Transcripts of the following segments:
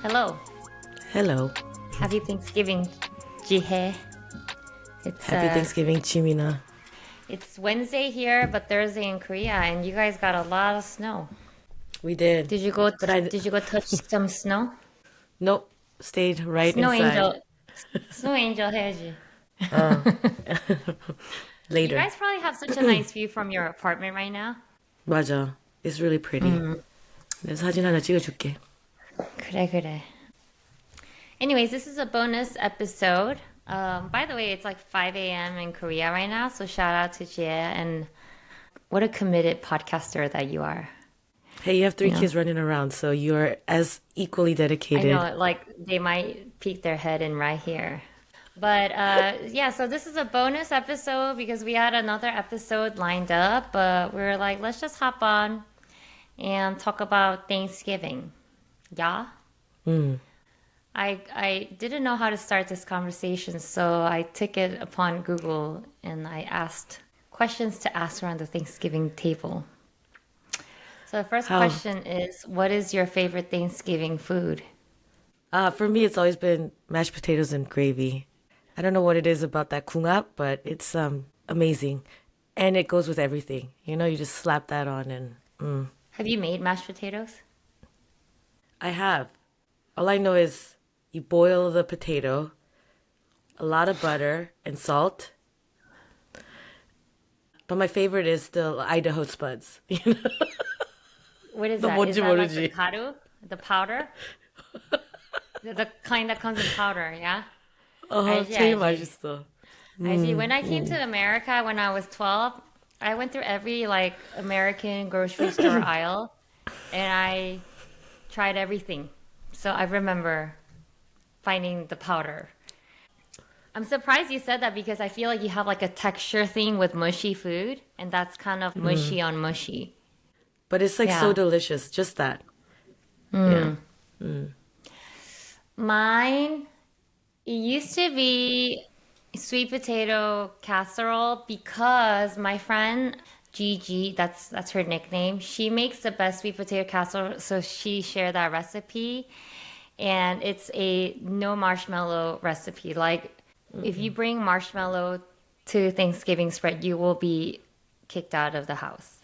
Hello. Hello. Happy Thanksgiving, Jihye. It's Happy Thanksgiving, Chimina. it's Wednesday here, but Thursday in Korea, and you guys got a lot of snow. We did. Did you go But I, did you go touch some snow? nope, stayed right Snow inside. angel. Snow angel 해야지. Uh, You later. guys probably have such a nice view from your apartment right now. 맞아. It's really pretty. 내 사진 하나 찍어줄게. 그래, 그래. Anyways, this is a bonus episode. By the way, it's like 5 a.m. in Korea right now, so shout out to Jie, and what a committed podcaster that you are. Hey, you have three Yeah. kids running around, so you're as equally I dedicated. know, like they might peek their head in right here. But yeah, so this is a bonus episode because we had another episode lined up, but we were like, let's just hop on and talk about Thanksgiving. Yeah? I didn't know how to start this conversation, so I took it upon Google and I asked questions to ask around the Thanksgiving table. So the first How? question is, what is your favorite Thanksgiving food? For me, it's always been mashed potatoes and gravy. I don't know what it is about that 궁합, but it's amazing. And it goes with everything. You know, you just slap that on and Have you made mashed potatoes? I have. All I know is you boil the potato, a lot of butter and salt. But my favorite is the Idaho spuds. You know? What is 너 that? Is 뭔지 that like the 모르지? karu? The powder? The kind that comes in powder, yeah? 알지, 제일 알지. 맛있어. Actually, when I came to America when I was 12, I went through every like American grocery store aisle and I tried everything. So I remember finding the powder. I'm surprised you said that because I feel like you have like a texture thing with mushy food and that's kind of mushy on mushy. But it's like so Yeah. delicious, just that. Yeah. Mine, it used to be sweet potato casserole because my friend Gigi, that's her nickname, she makes the best sweet potato casserole, so she shared that recipe. And it's a no marshmallow recipe. Like if you bring marshmallow to Thanksgiving spread, you will be kicked out of the house.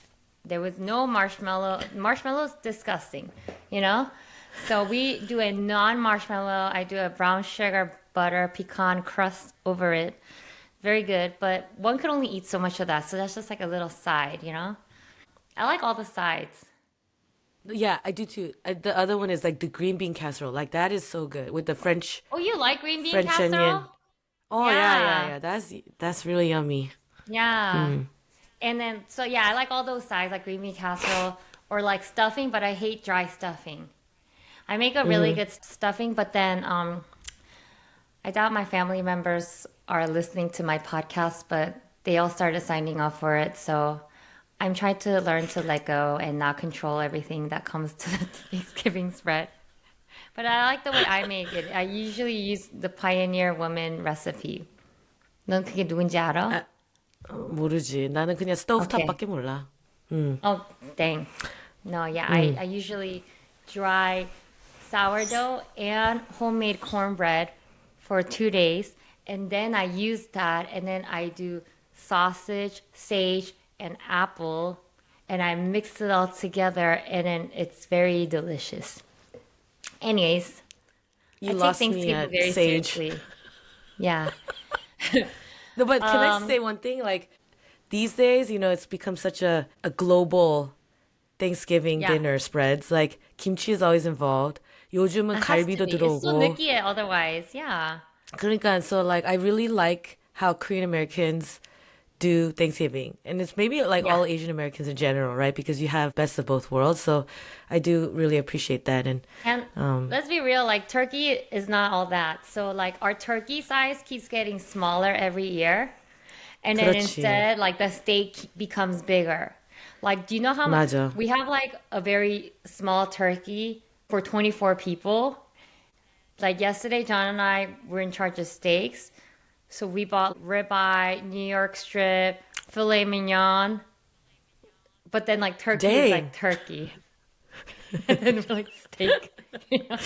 There was no marshmallow. Marshmallow's disgusting, you know? So we do a non-marshmallow. I do a brown sugar butter pecan crust over it. Very good, but one could only eat so much of that. So that's just like a little side, you know? I like all the sides. Yeah, I do too. The other one is like the green bean casserole. Like that is so good with the Oh, you like green bean French onion. casserole? Oh yeah, yeah, Yeah. yeah. That's really yummy. Yeah. And then, so yeah, I like all those sides, like green bean casserole or like stuffing, but I hate dry stuffing. I make a really good stuffing, but then I doubt my family members are listening to my podcast, but they all started signing up for it. So I'm trying to learn to let go and not control everything that comes to the Thanksgiving spread. But I like the way I make it. I usually use the Pioneer Woman recipe. 넌 그게 누군지 알아? 모르지. 나는 그냥 Okay. 스토브탑밖에 몰라. Oh, dang. No, yeah, I usually dry sourdough and homemade cornbread for 2 days. And then I use that and then I do sausage, sage, and apple. And I mix it all together and then it's very delicious. Anyways, You I take lost me Thanksgiving at very sage. seriously. Yeah. No, but can I say one thing? Like these days, you know, it's become such a global Thanksgiving Yeah. dinner spreads. Like kimchi is always involved. 요즘은 It has to 갈비도 be. It's so 들어오고. 느끼해 otherwise. Yeah. 그러니까 so like I really like how Korean Americans do Thanksgiving. And it's maybe like Yeah. all Asian Americans in general, right? Because you have best of both worlds. So I do really appreciate that. And And let's be real, like turkey is not all that. So like our turkey size keeps getting smaller every year. And then 그렇지. instead, like the steak becomes bigger. Like, do you know how much 맞아. we have like a very small turkey for 24 people? Like yesterday, John and I were in charge of steaks. So we bought ribeye, New York strip, filet mignon. But then like turkey is Dang. like turkey. And then we're like steak. You know?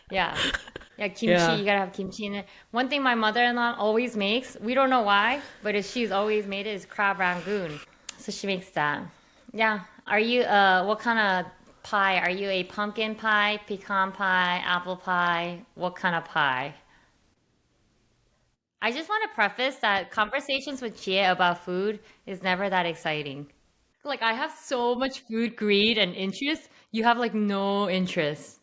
Yeah. Yeah, kimchi, Yeah. you gotta have kimchi in it. One thing my mother-in-law always makes, we don't know why, but she's always made it is crab rangoon. So she makes that. Yeah. Are you what kind of pie? Are you a pumpkin pie, pecan pie, apple pie? What kind of pie? I just want to preface that conversations with Chia about food is never that exciting. Like I have so much food greed and interest. You have like no interest.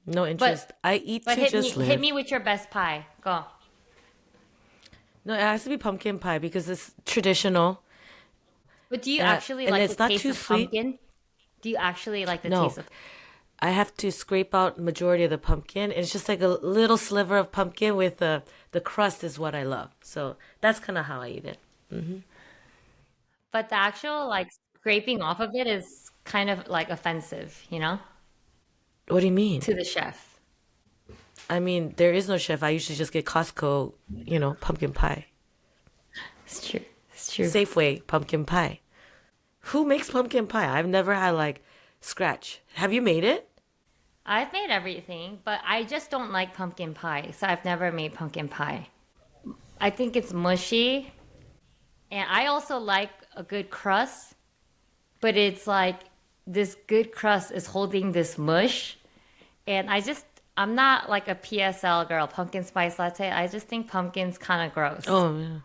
No But interest. I eat but to just hit live. me with your best pie. Go. No, it has to be pumpkin pie because it's traditional. But do you actually And like the it's not taste too of sweet. pumpkin? Do you actually like the No, taste of I have to scrape out majority of the pumpkin. It's just like a little sliver of pumpkin with the crust is what I love. So that's kind of how I eat it. but the actual like scraping off of it is kind of like offensive, What do you mean? to the chef. I mean, there is no chef. I usually just get Costco, pumpkin pie. It's true. It's true. Safeway pumpkin pie. Who makes pumpkin pie? I've never had like scratch. Have you made it? I've made everything, but I just don't like pumpkin pie, so I've never made pumpkin pie. I think it's mushy, and I also like a good crust, but it's like this good crust is holding this mush, and I'm not like a PSL girl, pumpkin spice latte. I just think pumpkin's kind of gross. Oh, yeah.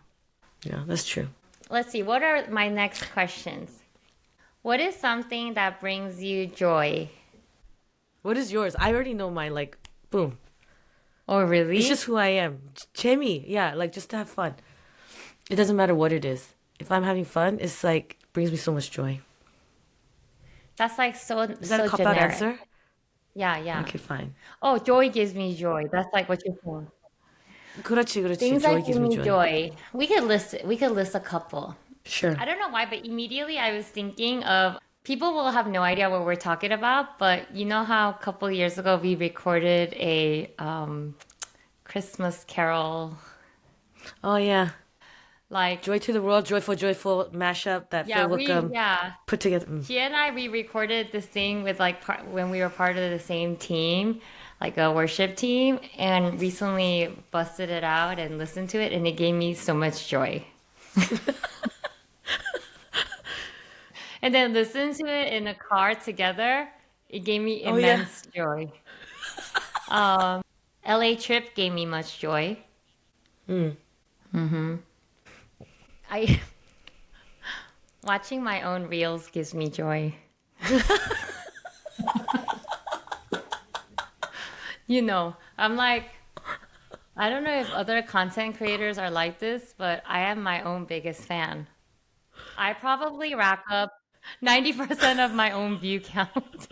Yeah, that's true. Let's see, what are my next questions? What is something that brings you joy? What is yours? I already know mine. Like, boom. Oh, It's really? just who I am. Jamie. Yeah, like just to have fun. It doesn't matter what it is. If I'm having fun, it's like brings me so much joy. That's like so Is that a so cop out generic. answer? Yeah, yeah. Okay, fine. Oh, joy gives me joy. That's like what you're for. 그렇지, 그렇지. Things that Joy give gives me me joy. joy. We could list a couple. Sure. I don't know why, but immediately I was thinking of people will have no idea what we're talking about, but you know how a couple years ago we recorded a Christmas carol, Oh yeah. like Joy to the world, joyful, joyful mashup that yeah, Phil Wickham yeah. put together. She and I we recorded this thing with like when we were part of the same team, like a worship team, and recently busted it out and listened to it, and it gave me so much joy. And then listen to it in a car together, it gave me Oh yeah. immense joy. LA trip gave me much joy. I watching my own reels gives me joy. I'm like, I don't know if other content creators are like this, but I am my own biggest fan. I probably rack up 90% of my own view count.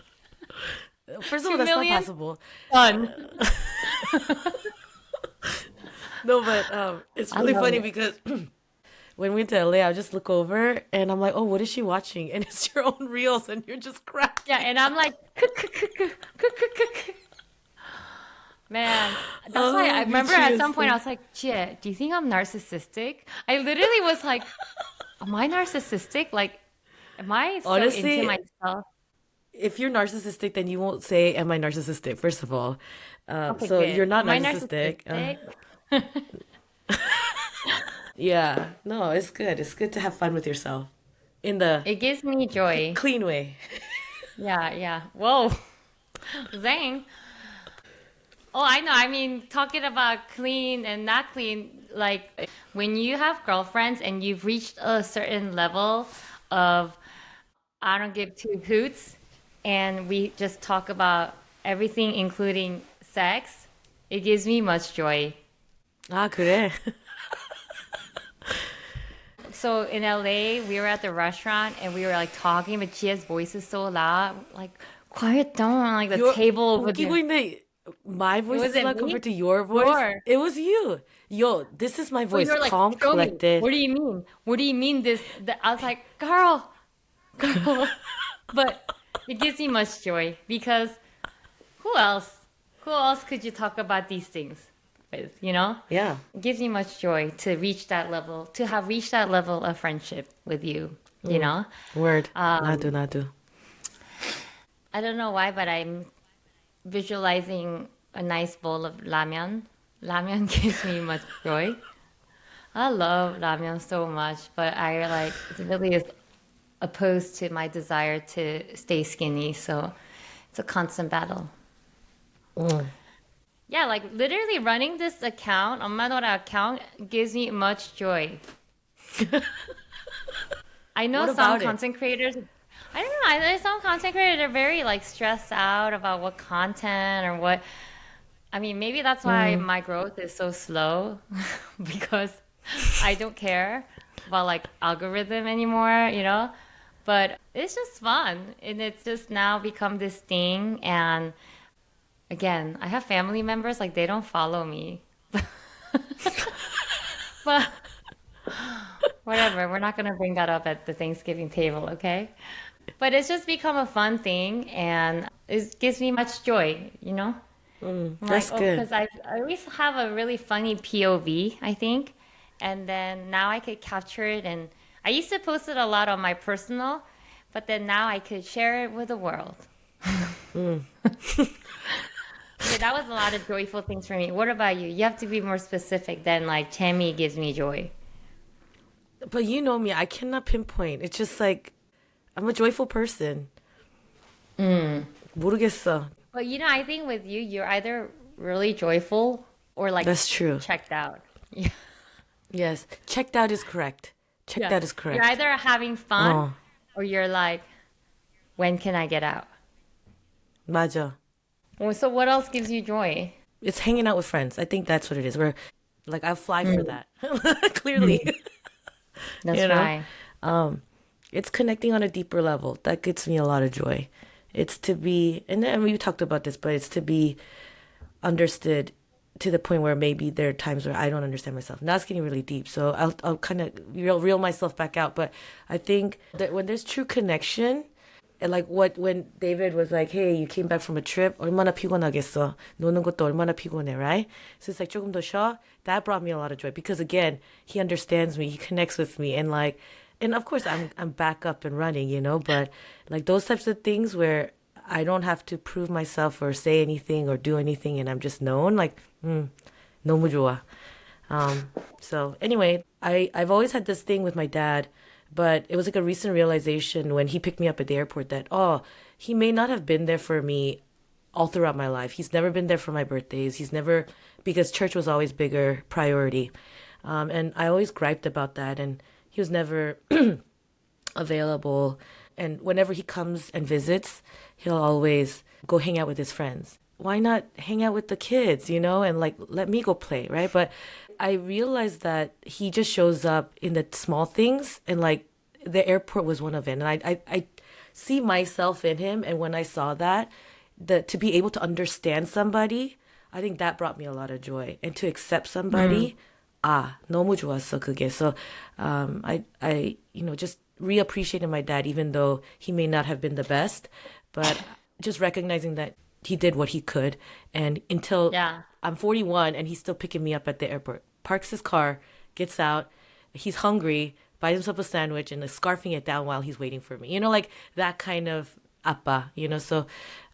First of all, 2 that's not million? possible. Done. No, but it's I really love funny it. because when we went to LA, I just look over and I'm like, oh, what is she watching? And it's your own reels, and you're just Yeah, cracking. and I'm like, man, that's why I Oh, remember at some point I 미치겠어. was like, Jie, do you think I'm narcissistic? I literally was like, am I narcissistic? Like, am I so into Honestly, myself? if you're narcissistic, then you won't say, "Am I narcissistic?" First of all, Okay, so you're good. not Am I narcissistic. narcissistic? Yeah, no, it's good. It's good to have fun with yourself in the It gives me joy. clean way. Yeah, yeah. Whoa, Zang. Oh, I know. I mean, talking about clean and not clean, like when you have girlfriends and you've reached a certain level of I don't give two hoots, and we just talk about everything, including sex, it gives me much joy. 아, 그래? So in LA, we were at the restaurant and we were like talking, but Chia's voice is so loud. Like, quiet down, like the You're table over 웃기고 there. 있는데 my It voice is wasn't loud me. compared to your voice. Your. It was you. Yo, this is my But voice, you're like, calm, show me. collected. What do you mean? What do you mean this? I was like, girl, girl. But it gives me much joy because who else? Who else could you talk about these things with, Yeah. It gives me much joy to reach that level, to have reached that level of friendship with you, you know? Word. Um, 나도, 나도. I don't know why, but I'm visualizing a nice bowl of ramen. Ramen gives me much joy. I love ramen so much, but I like it really is opposed to my desire to stay skinny. So it's a constant battle. Mm. Yeah, like literally running this account, UmmaNola account, gives me much joy. I know What some about it? content creators, I don't know, some content creators are very like stressed out about what content or what. I mean, maybe that's why Mm. my growth is so slow because I don't care about like algorithm anymore, you know? But it's just fun and it's just now become this thing. And again, I have family members like they don't follow me. But whatever, we're not gonna bring that up at the Thanksgiving table, okay? But it's just become a fun thing and it gives me much joy, you know? Mm. I'm like, That's oh, good. because I always have a really funny POV, I think. And then now I could capture it. And I used to post it a lot on my personal, but then now I could share it with the world. Mm. Okay, that was a lot of joyful things for me. What about you? You have to be more specific than like Tammy gives me joy. But you know me, I cannot pinpoint. It's just like I'm a joyful person. Mm. 모르겠어. But I think with you, you're either really joyful or like That's true. checked out. Yeah. Yes. Checked out is correct. Checked Yeah. out is You're correct. either having fun Oh, or you're like, when can I get out? 맞아. Well, so what else gives you joy? It's hanging out with friends. I think that's what it is. Where like I fly for Mm. that. Clearly, Mm. you That's know. right. Um, it's connecting on a deeper level. That gives me a lot of joy. It's to be, and then we talked about this, but it's to be understood to the point where maybe there are times where I don't understand myself. Now it's getting really deep, so I'll kind of reel myself back out. But I think that when there's true connection, and like what when David was like, "Hey, you came back from a trip. 얼마나 피곤하겠어. 노는 것도 얼마나 피곤해, right?" So it's like 조금 더 쉬어. That brought me a lot of joy because again, he understands me, he connects with me, and like, and of course I'm back up and running, you know. But like those types of things where I don't have to prove myself or say anything or do anything, and I'm just known. Like, 너무 좋아. So anyway, I've always had this thing with my dad, but it was like a recent realization when he picked me up at the airport that he may not have been there for me all throughout my life. He's never been there for my birthdays. He's never because church was always bigger priority, and I always griped about that, and he was never available. And whenever he comes and visits, he'll always go hang out with his friends. Why not hang out with the kids, you know, and like let me go play, right? But I realized that he just shows up in the small things, and like the airport was one of it. And I see myself in him. And when I saw that, to be able to understand somebody, I think that brought me a lot of joy. And to accept Mm. somebody, 너무 좋았어, 그게. So, just reappreciating my dad, even though he may not have been the best, but just recognizing that he did what he could. And until Yeah. I'm 41 and he's still picking me up at the airport, parks his car, gets out, he's hungry, buys himself a sandwich and is scarfing it down while he's waiting for me. Like that kind of appa, so,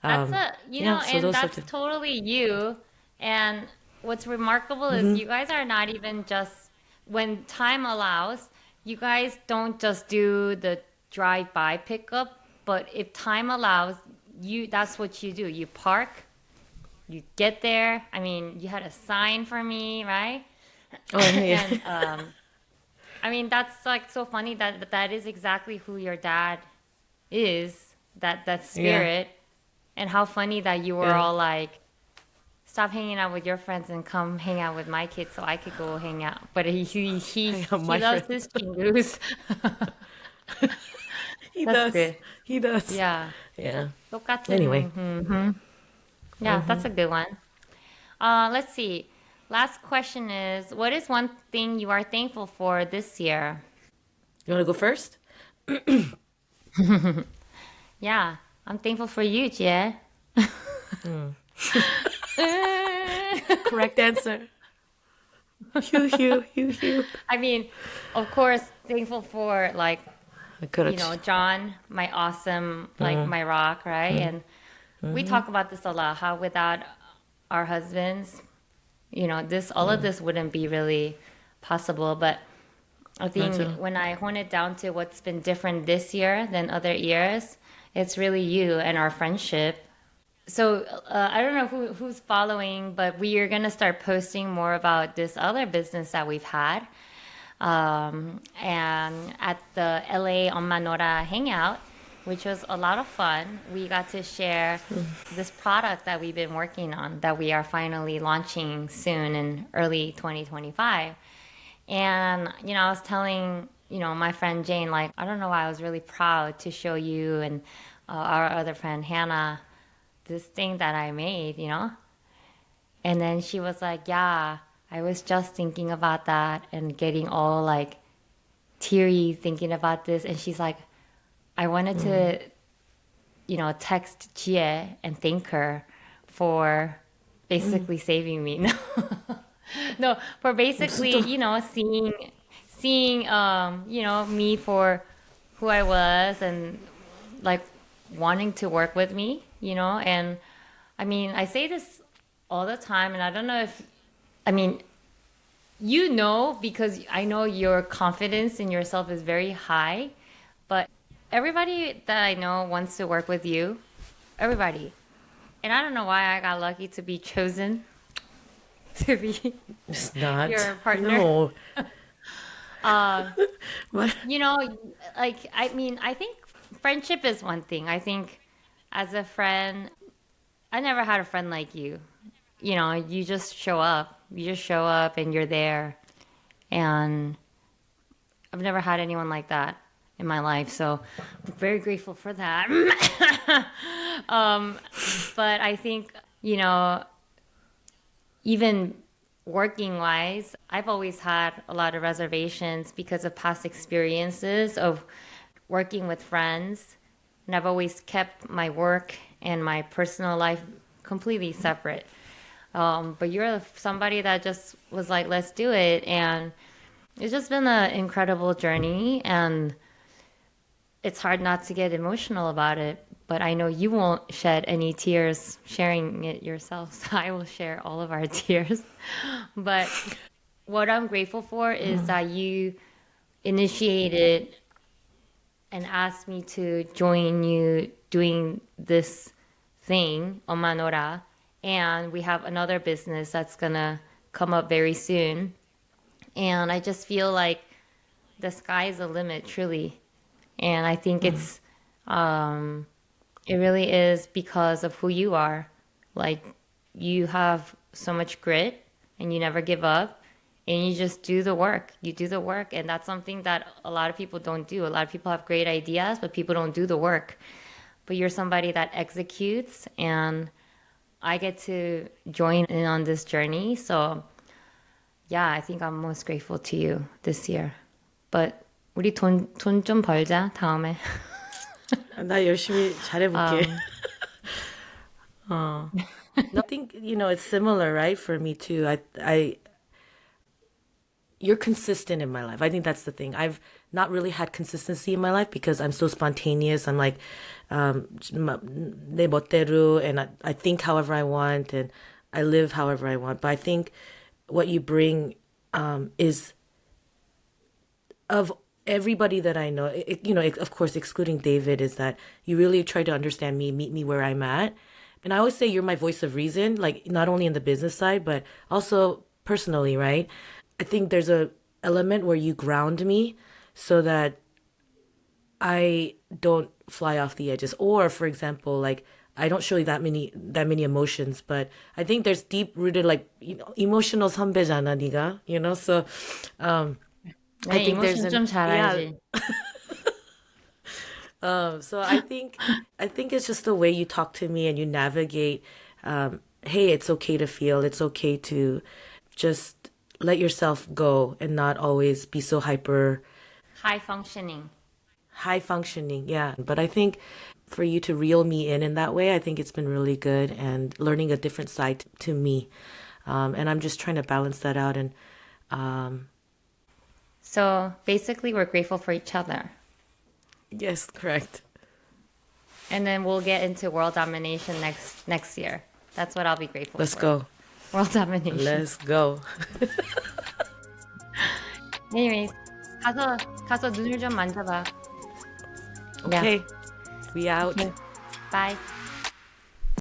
That's yeah, so and those types that's of, totally you. And what's remarkable is hmm you guys are not even just, when time allows, you guys don't just do the drive-by pickup, but if time allows, that's what you do. You park, you get there. I mean, you had a sign for me, right? oh, yeah. And I mean, that's like so funny that is exactly who your dad is, that Yeah, spirit. And how funny that you were yeah. all like, stop hanging out with your friends and come hang out with my kids so I could go hang out. But Hang out he my loves friends. his chingus. He That's does. good. He does. Yeah. Yeah. Anyway. 똑같은. Yeah, that's hmm a good one. Let's see. Last question is, what is one thing you are thankful for this year? You want to go first? Yeah, I'm thankful for you, Jie. Mm. Correct answer. Hugh, Hugh, Hugh, Hugh. I mean, of course, thankful for like, 그렇지. John, my awesome, like 음, my rock, right? 음, And we 음, talk about this a lot, how without our husbands, this all of this wouldn't be really possible. But I think 맞아. when I hone it down to what's been different this year than other years, it's really you and our friendship. So I don't know who's following, but we are gonna start posting more about this other business that we've had. And at the LA UmmaNola hangout, which was a lot of fun, we got to share this product that we've been working on that we are finally launching soon in early 2025. And, I was telling, my friend Jane, like, I don't know why I was really proud to show you and our other friend Hannah this thing that I made. And then she was like, yeah, I was just thinking about that and getting all like teary thinking about this. And she's like, I wanted to, text Jihye and thank her for basically saving me. No, for basically, 진짜. seeing, me for who I was and like wanting to work with me. And I mean, I say this all the time, and I don't know if, I mean, because I know your confidence in yourself is very high, but everybody that I know wants to work with you. Everybody. And I don't know why I got lucky to be chosen to be It's not. your partner. No. Uh, What? you know, I mean, I think friendship is one thing. I think as a friend, I never had a friend like you. You just show up. You just show up and you're there. And I've never had anyone like that in my life. So I'm very grateful for that. um, but I think, even working wise, I've always had a lot of reservations because of past experiences of working with friends. And I've always kept my work and my personal life completely separate. But you're somebody that just was like, let's do it. And it's just been an incredible journey. And it's hard not to get emotional about it. But I know you won't shed any tears sharing it yourself. So I will share all of our tears. But what I'm grateful for is that you initiated and asked me to join you doing this thing, UmmaNola. And we have another business that's gonna come up very soon. And I just feel like the sky is the limit, truly. And I think it really is because of who you are. Like, you have so much grit and you never give up and you just do the work. You do the work. And that's something that a lot of people don't do. A lot of people have great ideas, but people don't do the work. But you're somebody that executes, and I get to join in on this journey. So, yeah, I think I'm most grateful to you this year. But 우리 돈 좀 벌자, 다음에. 나 열심히 잘해볼게. Um, No, I think, it's similar, right? For me too. You're consistent in my life. I think that's the thing. I've not really had consistency in my life because I'm so spontaneous. I'm like, 내 멋대로, and I think however I want, and I live however I want. But I think what you bring is of everybody that I know, of course, excluding David, is that you really try to understand me, meet me where I'm at. And I always say you're my voice of reason, like not only in the business side, but also personally, right? I think there's a element where you ground me so that I don't fly off the edges. Or, for example, like I don't show you that many emotions, but I think there's deep rooted like emotional 선배잖아, 네가, So I 네, think there's 이모션 좀 잘 yeah. 알지. So I think it's just the way you talk to me and you navigate. Hey, it's okay to feel. It's okay to just let yourself go and not always be so hyper High functioning. high functioning. Yeah. But I think for you to reel me in that way, I think it's been really good and learning a different side to me. And I'm just trying to balance that out. And So basically, we're grateful for each other. yes, correct. And then we'll get into world domination next year. That's what I'll be grateful Let's for. go. World domination. Let's go. Anyways, 가서 눈을 좀 만져봐. Yeah. Okay, we out. Okay. Bye.